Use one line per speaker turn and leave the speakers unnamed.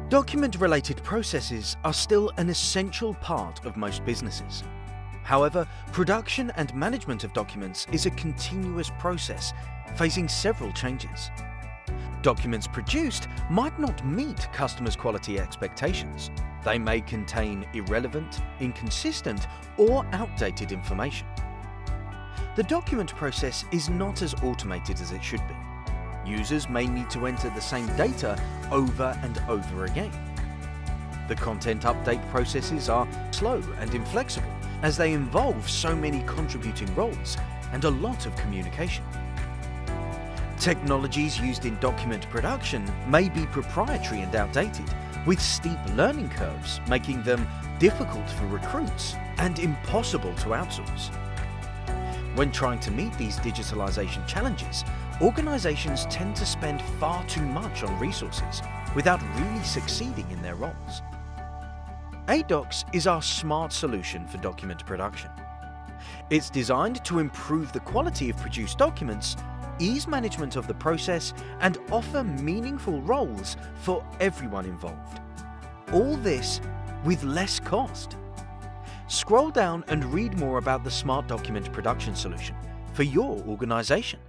Document-related processes are still an essential part of most businesses. However, production and management of documents is a continuous process, facing several changes. Documents produced might not meet customers' quality expectations. They may contain irrelevant, inconsistent, or outdated information. The document process is not as automated as it should be. Users may need to enter the same data over and over again. The content update processes are slow and inflexible, as they involve so many contributing roles and a lot of communication. Technologies used in document production may be proprietary and outdated, with steep learning curves making them difficult for recruits and impossible to outsource. When trying to meet these digitalization challenges, organizations tend to spend far too much on resources without really succeeding in their roles. Aiddocs is our smart solution for document production. It's designed to improve the quality of produced documents, ease management of the process, and offer meaningful roles for everyone involved. All this with less cost. Scroll down and read more about the smart document production solution for your organization.